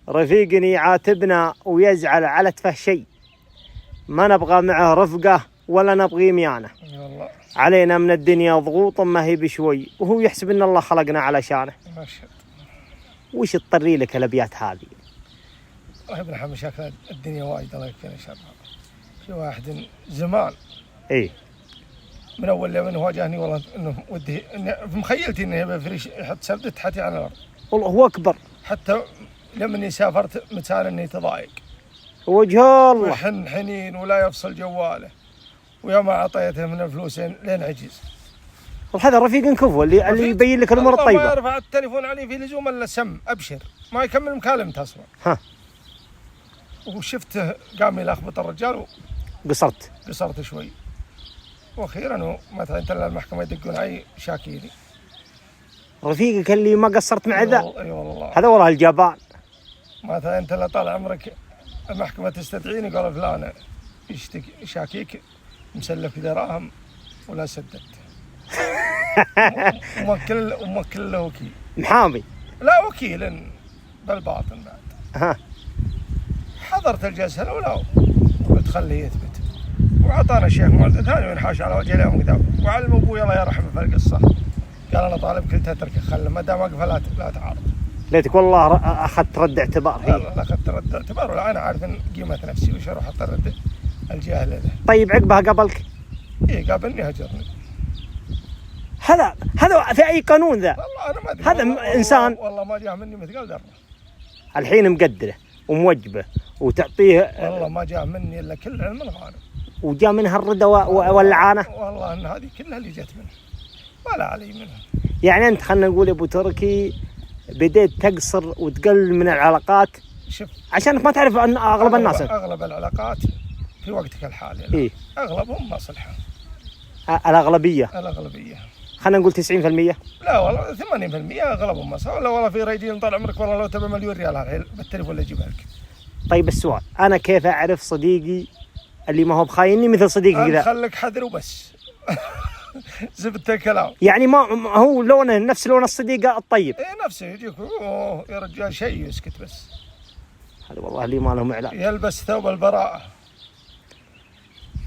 رفيق يعاتبنا ويزعل على تفه شيء، ما نبغى معه رفقة ولا نبغي ميانة. والله علينا من الدنيا ضغوط ما هي بشوي، وهو يحسب ان الله خلقنا علشانه. مشهد. وش تطري لك الابيات هذه؟ والله ابن حمد مشاكل الدنيا وايد الله يكفينا شرها. في واحد زمان ايه من اول يوم هو جاني والله انه ودي في مخيلتي انه يبي فريش يحط سبت تحتي على الارض. والله هو اكبر. حتى لما سافرت متان اني تضايق وجه الله ويحن حنين ولا يفصل جواله، ويا ما اعطيته من الفلوس لين عجز. هذا رفيق كفو اللي يبين لك الامور الطيبه. ما يرفع التليفون عليه في لزوم الا سم ابشر ما يكمل مكالمته اصلا. ها وشفته قام يلخبط الرجال قصرت شوي، واخيرا مثلا انت المحكمه يدقون علي شاكيلي. رفيقك اللي ما قصرت مع ذا. اي والله هذا والله الجبان. مثلا انت لا طال عمرك المحكمه تستدعيني قال فلان يشتكي شاكيك مسلف دراهم ولا سددت. وموكل له وكيل. محامي؟ لا وكيل بالباطن بعد. ها حضرت الجلسه الاولى قلت خليه يثبت، وعطانا الشيخ مولد ثاني وينحاش على وجه اليوم قدام، وعلم ابوي الله يرحمه في القصه قال انا طالب كل تتركه خله ما دام واقفه لا تعارض. ليتك والله اخذت رد اعتبار. لا اخذت رد اعتبار ولا انا عارف ان قيمه نفسي وش اروح احط الرد الجاهل له. طيب عقبها قبلك؟ ايه قابلني هجرني. هذا في اي قانون ذا؟ والله انا ما ادري. هذا والله انسان والله ما جاء مني مثقال ذره. الحين مقدره وموجبه وتعطيه. والله ما جاء مني الا كل علم الغانم. وجاء منها الردى واللعانه. والله ان هذه كلها اللي جت منها ولا علي منها. يعني انت خلنا نقول يا ابو تركي بديت تقصر وتقلل من العلاقات. شوف عشانك ما تعرف ان اغلب الناس اغلب العلاقات في وقتك الحالي إيه؟ اغلبهم مصلحه. الاغلبيه خلنا نقول 90%. لا والله 80% اغلبهم مصلحه. ولا والله في رجال طال عمرك والله لو تبى مليون ريال الحين بالتليفون اللي اجيبها لك. طيب السؤال، انا كيف اعرف صديقي اللي ما هو بخايني مثل صديقي ذا؟ خليك حذر وبس. زبدت الكلام. يعني ما هو لونه نفس لون الصديقه الطيب. ايه نفسه يجيك اوه يا رجال شيء يسكت بس. هذا والله اللي ما لهم علاج. يلبس ثوب البراءه.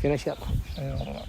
فينا شر. اي والله.